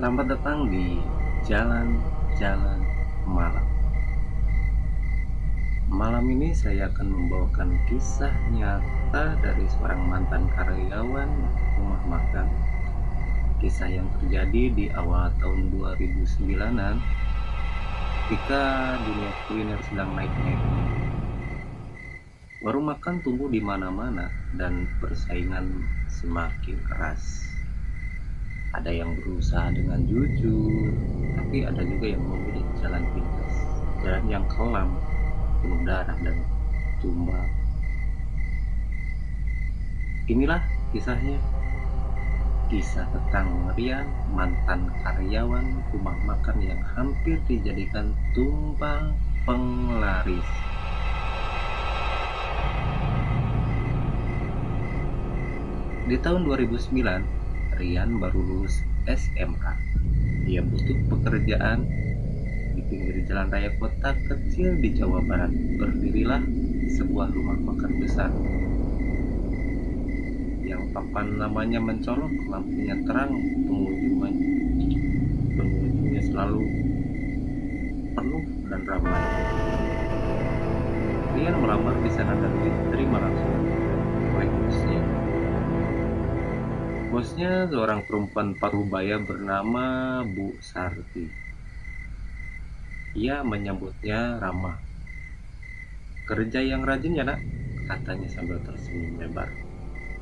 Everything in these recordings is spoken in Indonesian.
Selamat datang di Jalan-Jalan Malam. Malam ini saya akan membawakan kisah nyata dari seorang mantan karyawan rumah makan. Kisah yang terjadi di awal tahun 2009-an ketika dunia kuliner sedang naik-naiknya. Warung makan tumbuh di mana-mana dan persaingan semakin keras. Ada yang berusaha dengan jujur, tapi ada juga yang memilih jalan pintas, jalan yang kelam, penuh darah dan tumbal. Inilah kisahnya, kisah tentang Rian, mantan karyawan rumah makan yang hampir dijadikan tumpang penglaris. Di tahun 2009, Rian baru lulus SMA. Dia butuh pekerjaan. Di pinggir jalan raya kota kecil di Jawa Barat berdirilah sebuah rumah makan besar yang papan namanya mencolok, lampunya terang, pengunjungnya selalu penuh dan ramai. Rian melamar di sana dan diterima langsung oleh bosnya. Bosnya seorang perempuan parubaya bernama Bu Sarti. Ia menyambutnya ramah. "Kerja yang rajin ya nak," katanya sambil tersenyum lebar.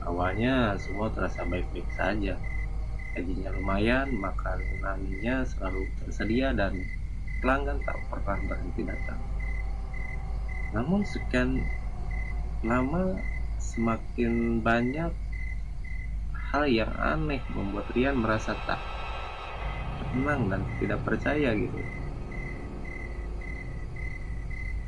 Awalnya semua terasa baik-baik saja. Gajinya lumayan, makanannya selalu tersedia dan pelanggan tak pernah berhenti datang. Namun sekian lama semakin banyak hal yang aneh membuat Rian merasa tak tenang dan tidak percaya gitu.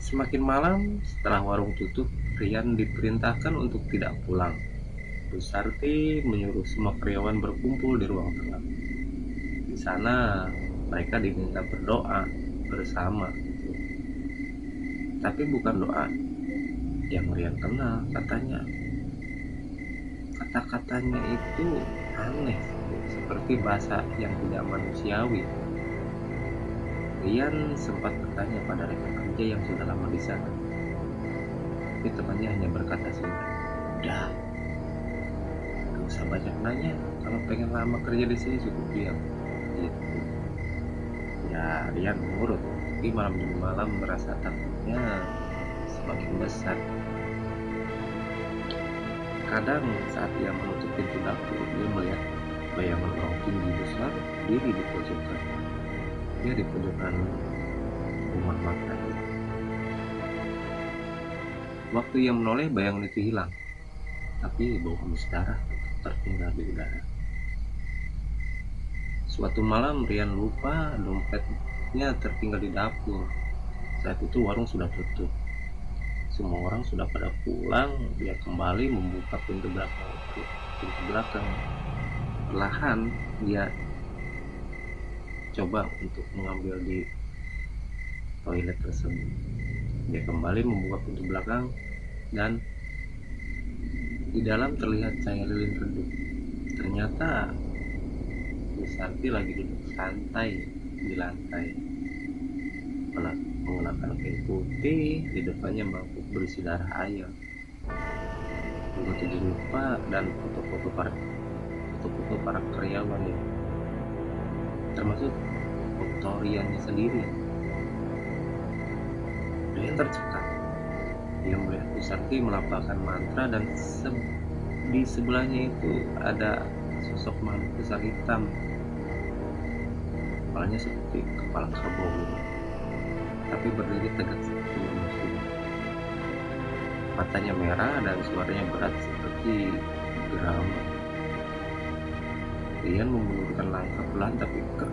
Semakin malam, setelah warung tutup, Rian diperintahkan untuk tidak pulang. Bu Sarti menyuruh semua karyawan berkumpul di ruang tengah. Di sana, mereka diminta berdoa bersama. Tapi bukan doa yang Rian kenal, katanya. Kata-katanya itu aneh, seperti bahasa yang tidak manusiawi. Rian sempat bertanya pada rekan kerja yang sudah lama di sana. Tapi temannya hanya berkata singkat, "Udah, gak usah banyak nanya. Kalau pengen lama kerja di sini cukup diam." Gitu. Ya, Rian menurut. Tapi malam demi malam merasa takutnya semakin besar. Kadang saat dia menutup pintu dapur, dia melihat bayangan orang tinggi besar berdiri di pojokan. Dia di pojokan rumah makan. Waktu ia menoleh, bayangan itu hilang, tapi bau hamus darah tetap tertinggal di udara. Suatu malam Rian lupa dompetnya tertinggal di dapur. Saat itu warung sudah tutup. Semua orang sudah pada pulang. Dia kembali membuka pintu belakang. Perlahan dia coba untuk mengambil di toilet tersebut. Dia kembali membuka pintu belakang dan di dalam terlihat cahaya lilin redup. Ternyata Bu Santi lagi duduk santai di lantai, mengenakan kain putih, di depannya mangkuk berisi darah ayam, baju lupa dan foto-foto para karyawan ya, termasuk foto Riannya sendiri. Rian tercekat. Dia melihat Bu Sarti melafalkan mantra dan di sebelahnya itu ada sosok makhluk besar hitam. Kepalanya seperti kepala kerbau gitu, tapi berdiri tegak seperti manusia. Matanya merah dan suaranya berat seperti geram. Rian membulurkan langkah pelan tapi ke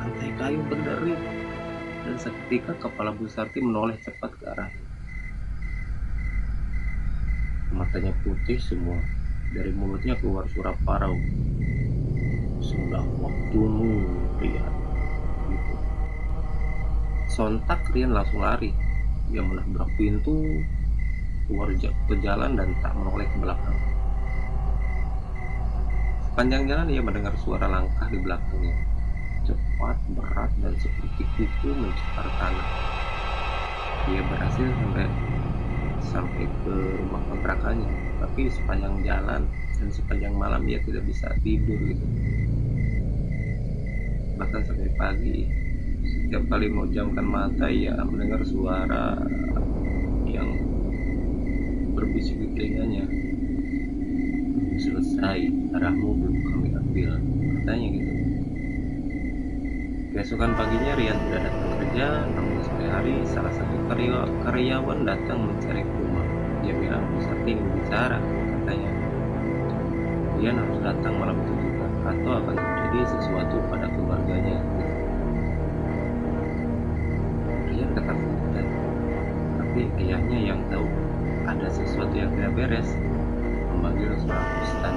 lantai kayu berderi, dan seketika kepala Bu Sarti menoleh cepat ke arahnya. Matanya putih semua, dari mulutnya keluar suara parau. "Sudah waktumu, Rian." Gitu. Sontak Rian langsung lari. Dia menabrak pintu, keluar ke jalan dan tak menoleh ke belakang. Sepanjang jalan ia mendengar suara langkah di belakangnya, cepat, berat, dan seperti kuku mencakar tanah. Ia berhasil sampai ke rumah kontrakannya, tapi sepanjang jalan dan sepanjang malam ia tidak bisa tidur gitu. Bahkan sampai pagi, setiap kali memejamkan mata ia mendengar suara yang berbisik di telinganya. Selesai, darahmu belum kami ambil, katanya gitu. Keesokan paginya Rian tidak datang kerja, namun sore hari salah satu karyawan datang mencari ke rumah. Dia bilang, "Bisa ingin bicara," katanya. Rian harus datang malam itu juga, atau akan terjadi sesuatu pada keluarganya. Rian ketakutan, tapi ayahnya yang tahu ada sesuatu yang tidak beres, memanggil seorang ustaz.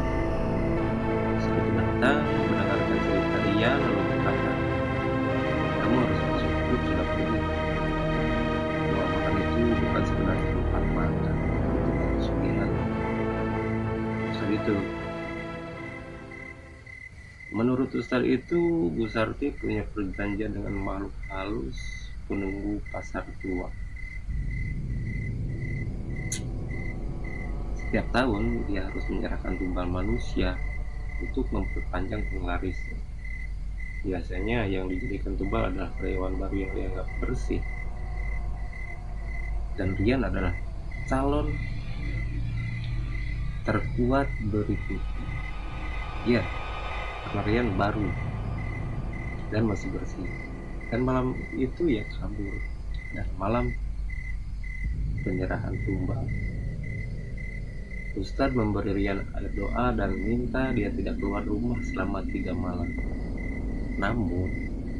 Ustaz itu datang, mendengarkan cerita Rian, lalu berkata, "Kamu harus masuk grup sudah pergi. Rumah makan itu bukan sebenarnya tempat makan, itu tempat pesugihan." Ustaz itu. Menurut Ustaz itu, Bu Sarti punya perjanjian dengan makhluk halus penunggu pasar tua. Setiap tahun dia harus menyerahkan tumbal manusia untuk memperpanjang penglarisnya. Biasanya yang dijadikan tumbal adalah karyawan baru yang dianggap bersih. Dan Rian adalah calon terkuat berikutnya. Ya, karena Rian baru dan masih bersih. Dan malam itu ya kabur. Dan malam penyerahan tumbal, Ustadz memberi Rian doa dan minta dia tidak keluar rumah selama 3 malam. Namun,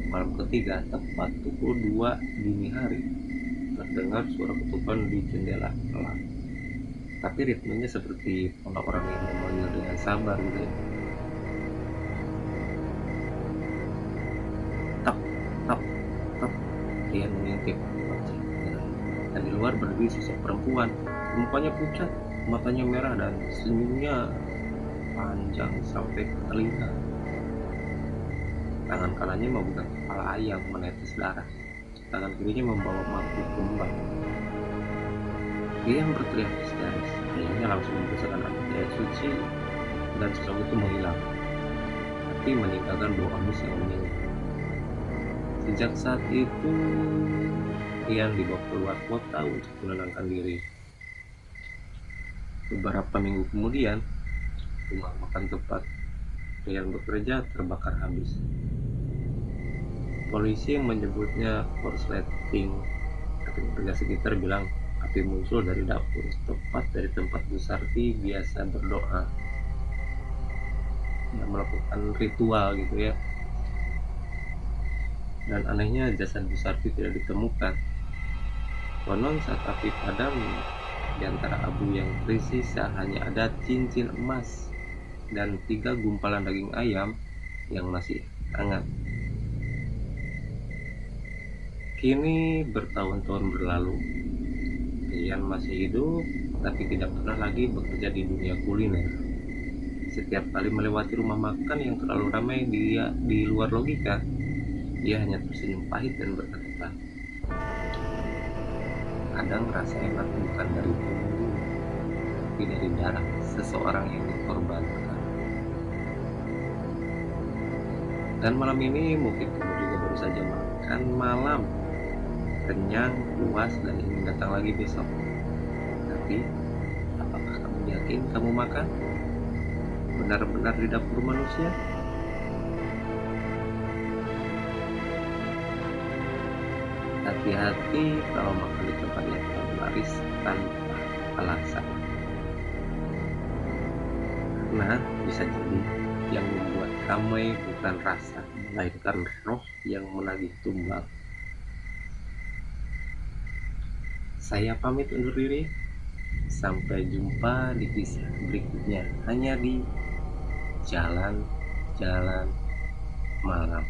malam ketiga tepat pukul 2 dini hari, terdengar suara ketukan di jendela kelas. Tapi ritmenya seperti orang yang memanggil dengan sabar gitu. Tak, tak, tak. Rian mengintip. Dan di luar berdiri sosok perempuan. Mukanya pucat, matanya merah, dan senyumnya panjang sampai ke telinga. Tangan kanannya memegang kepala ayam menetes darah. Tangan kirinya membawa mangkuk kembang. Dia yang berteriak histeris. Ayamnya langsung membesarkan air suci dan sosok itu menghilang, tapi meninggalkan bau amis yang menyengat. Sejak saat itu, Rian dibawa keluar kota untuk menenangkan diri. Beberapa minggu kemudian, rumah makan tempat Rian bekerja terbakar habis. Polisi yang menyebutnya korsleting, tapi warga sekitar bilang api muncul dari dapur, tepat dari tempat Bu Sarti biasa berdoa. Ya, melakukan ritual gitu ya. Dan anehnya jasad Bu Sarti tidak ditemukan. Konon saat api padam, di antara abu yang tersisa hanya ada cincin emas dan 3 gumpalan daging ayam yang masih hangat. Kini bertahun-tahun berlalu, Rian masih hidup, tapi tidak pernah lagi bekerja di dunia kuliner. Setiap kali melewati rumah makan yang terlalu ramai di luar logika, dia hanya tersenyum pahit dan berkata, "Kadang rasa enak bukan dari bumbu, tapi dari darah seseorang yang dikorbankan." Dan malam ini mungkin kamu juga baru saja makan malam, kenyang, puas, dan ingin datang lagi besok. Tapi, apakah kamu yakin kamu makan benar-benar di dapur manusia? Hati-hati kalau makan di tempat yang terlalu laris tanpa alasan. Karena bisa jadi yang membuat ramai bukan rasa, melainkan roh yang menagih tumbal. Saya pamit undur diri. Sampai jumpa di kisah berikutnya hanya di Jalan-Jalan Malam.